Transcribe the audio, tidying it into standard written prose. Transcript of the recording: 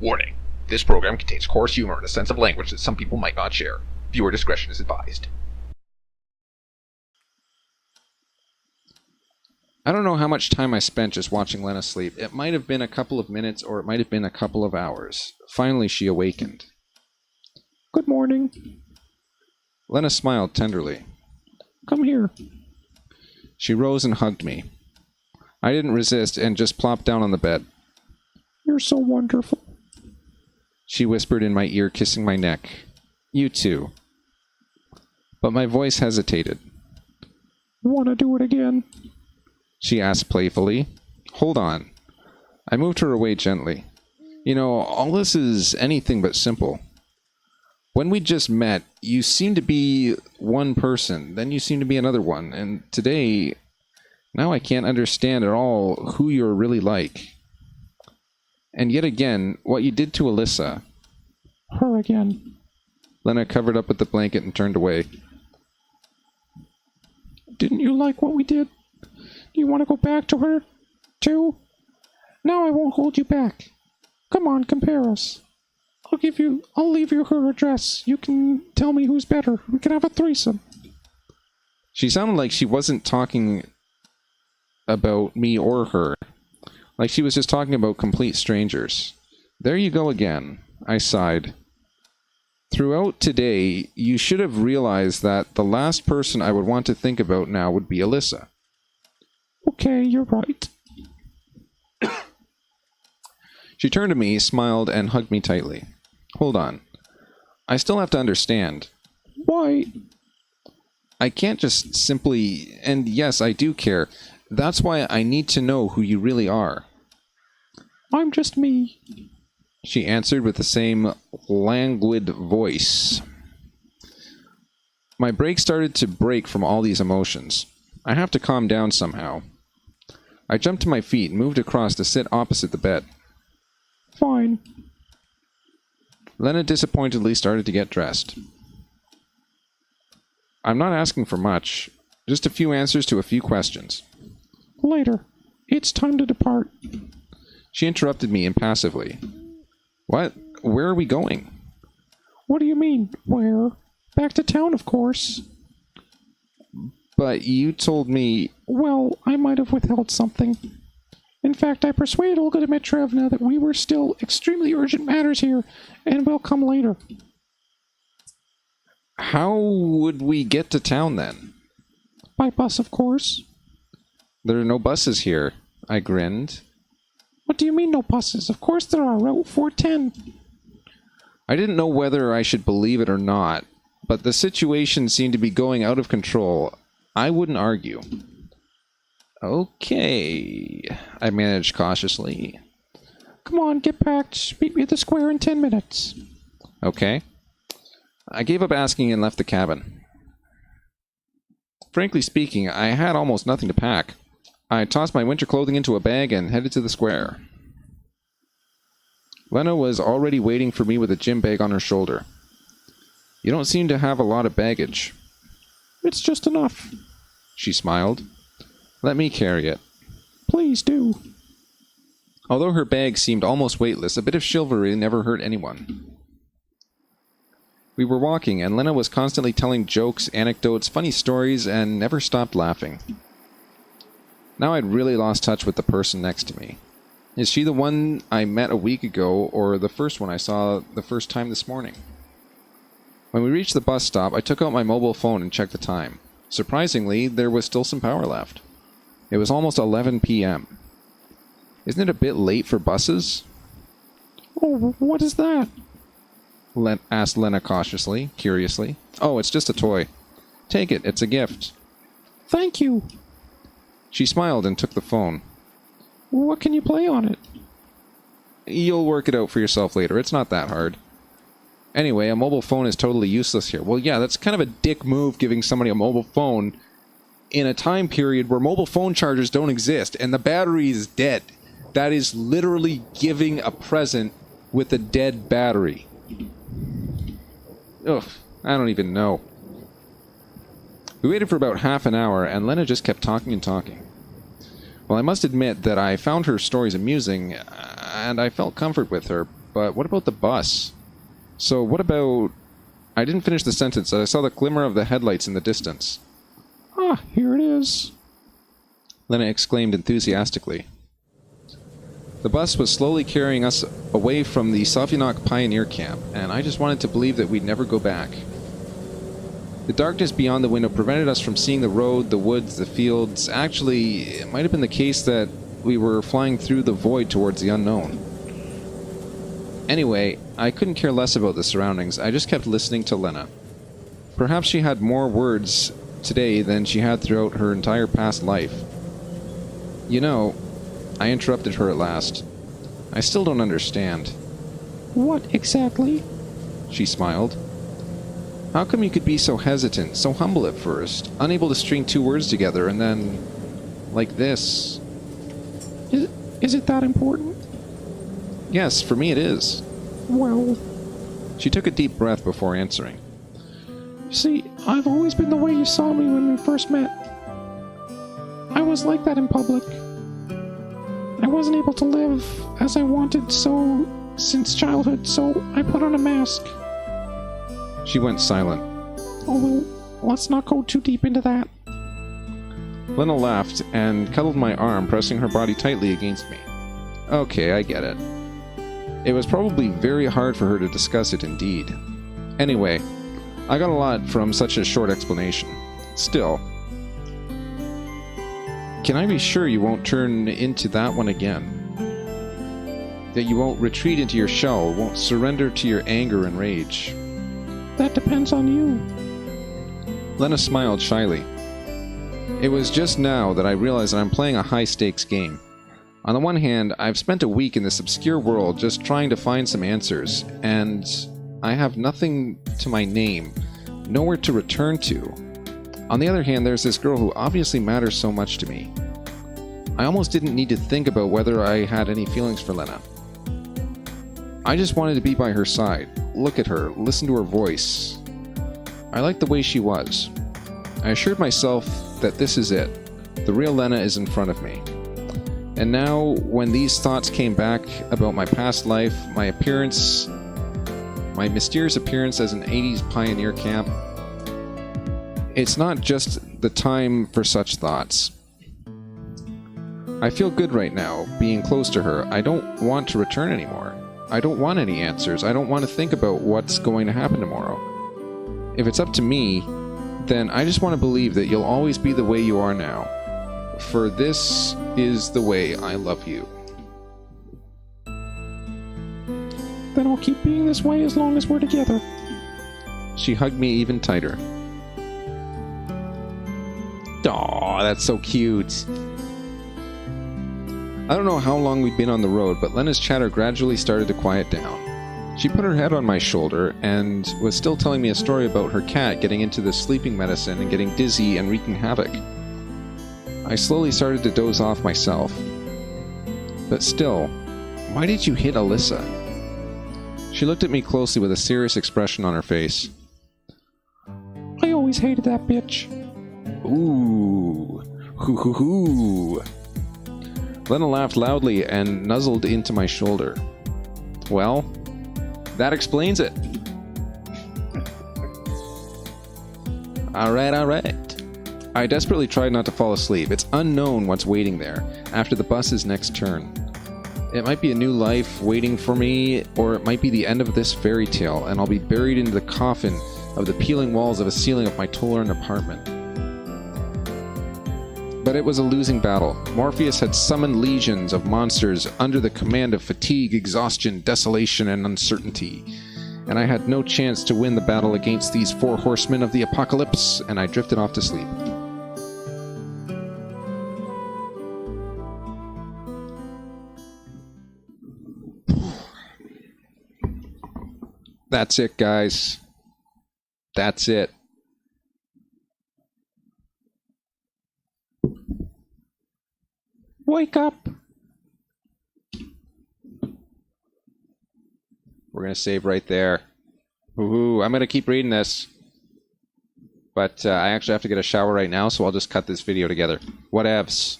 Warning. This program contains coarse humor and a sense of language that some people might not share. Viewer discretion is advised. I don't know how much time I spent just watching Lena sleep. It might have been a couple of minutes, or it might have been a couple of hours. Finally, she awakened. Good morning. Lena smiled tenderly. Come here. She rose and hugged me. I didn't resist and just plopped down on the bed. You're so wonderful. She whispered in my ear, kissing my neck. You too. But my voice hesitated. Want to do it again? She asked playfully. Hold on. I moved her away gently. You know, all this is anything but simple. When we just met, you seemed to be one person, then you seemed to be another one, and today, now I can't understand at all who you're really like. And yet again, what you did to Alyssa. Her again. Lena covered up with the blanket and turned away. Didn't you like what we did? Do you want to go back to her, too? Now I won't hold you back. Come on, compare us. I'll leave you her address. You can tell me who's better. We can have a threesome. She sounded like she wasn't talking about me or her. Like she was just talking about complete strangers. There you go again, I sighed. Throughout today, you should have realized that the last person I would want to think about now would be Alyssa. Okay, you're right. She turned to me, smiled, and hugged me tightly. Hold on. I still have to understand. Why? I can't just simply... And yes, I do care. That's why I need to know who you really are. I'm just me. She answered with the same languid voice. My brakes started to break from all these emotions. I have to calm down somehow. I jumped to my feet and moved across to sit opposite the bed. Fine. Lena disappointedly started to get dressed. I'm not asking for much, just a few answers to a few questions. Later. It's time to depart. She interrupted me impassively. What? Where are we going? What do you mean, where? Back to town, of course. But you told me... Well, I might have withheld something. In fact, I persuaded Olga Dmitrievna that we were still extremely urgent matters here, and will come later. How would we get to town then? By bus, of course. There are no buses here, I grinned. What do you mean, no buses? Of course there are. Route 410. I didn't know whether I should believe it or not, but the situation seemed to be going out of control. I wouldn't argue. Okay, I managed cautiously. Come on, get packed. Meet me at the square in 10 minutes. Okay. I gave up asking and left the cabin. Frankly speaking, I had almost nothing to pack. I tossed my winter clothing into a bag and headed to the square. Lena was already waiting for me with a gym bag on her shoulder. You don't seem to have a lot of baggage. It's just enough. She smiled. Let me carry it. Please do. Although her bag seemed almost weightless, a bit of chivalry never hurt anyone. We were walking, and Lena was constantly telling jokes, anecdotes, funny stories, and never stopped laughing. Now I'd really lost touch with the person next to me. Is she the one I met a week ago, or the first one I saw the first time this morning? When we reached the bus stop, I took out my mobile phone and checked the time. Surprisingly, there was still some power left. It was almost 11 p.m. Isn't it a bit late for buses? Oh, what is that? Asked Lena cautiously, curiously. Oh, it's just a toy. Take it, it's a gift. Thank you. She smiled and took the phone. What can you play on it? You'll work it out for yourself later, it's not that hard. Anyway, a mobile phone is totally useless here. Well, yeah, that's kind of a dick move, giving somebody a mobile phone in a time period where mobile phone chargers don't exist, and the battery is dead. That is literally giving a present with a dead battery. Ugh, I don't even know. We waited for about half an hour, and Lena just kept talking and talking. Well, I must admit that I found her stories amusing, and I felt comfort with her, but what about the bus? So what about... I didn't finish the sentence. I saw the glimmer of the headlights in the distance. Ah, here it is. Lena exclaimed enthusiastically. The bus was slowly carrying us away from the 7he404guy pioneer camp, and I just wanted to believe that we'd never go back. The darkness beyond the window prevented us from seeing the road, the woods, the fields. Actually, it might have been the case that we were flying through the void towards the unknown. Anyway, I couldn't care less about the surroundings. I just kept listening to Lena. Perhaps she had more words today than she had throughout her entire past life. You know, I interrupted her at last. I still don't understand. What exactly? She smiled. How come you could be so hesitant, so humble at first, unable to string two words together, and then... like this? Is it that important? Yes, for me it is. Well... She took a deep breath before answering. See, I've always been the way you saw me when we first met. I was like that in public. I wasn't able to live as I wanted since childhood, so I put on a mask. She went silent. Oh, well, let's not go too deep into that. Lena laughed and cuddled my arm, pressing her body tightly against me. Okay, I get it. It was probably very hard for her to discuss it indeed. Anyway, I got a lot from such a short explanation. Still, can I be sure you won't turn into that one again? That you won't retreat into your shell, won't surrender to your anger and rage? That depends on you. Lena smiled shyly. It was just now that I realized that I'm playing a high-stakes game. On the one hand, I've spent a week in this obscure world just trying to find some answers, and I have nothing to my name, nowhere to return to. On the other hand, there's this girl who obviously matters so much to me. I almost didn't need to think about whether I had any feelings for Lena. I just wanted to be by her side, look at her, listen to her voice. I liked the way she was. I assured myself that this is it. The real Lena is in front of me. And now, when these thoughts came back about my past life, my appearance, my mysterious appearance as an 80s pioneer camp, it's not just the time for such thoughts. I feel good right now, being close to her. I don't want to return anymore. I don't want any answers. I don't want to think about what's going to happen tomorrow. If it's up to me, then I just want to believe that you'll always be the way you are now. For this is the way I love you. Then I'll keep being this way as long as we're together. She hugged me even tighter. Aw, that's so cute. I don't know how long we'd been on the road, but Lena's chatter gradually started to quiet down. She put her head on my shoulder and was still telling me a story about her cat getting into the sleeping medicine and getting dizzy and wreaking havoc. I slowly started to doze off myself. But still, why did you hit Alyssa? She looked at me closely with a serious expression on her face. I always hated that bitch. Ooh. Hoo hoo hoo. Lena laughed loudly and nuzzled into my shoulder. Well, that explains it. Alright. I desperately tried not to fall asleep. It's unknown what's waiting there, after the bus's next turn. It might be a new life waiting for me, or it might be the end of this fairy tale, and I'll be buried into the coffin of the peeling walls of a ceiling of my toll-earned apartment. But it was a losing battle. Morpheus had summoned legions of monsters under the command of fatigue, exhaustion, desolation, and uncertainty. And I had no chance to win the battle against these four horsemen of the apocalypse, and I drifted off to sleep. That's it, guys. That's it. Wake up! We're going to save right there. Ooh, I'm going to keep reading this. But I actually have to get a shower right now, so I'll just cut this video together. Whatevs.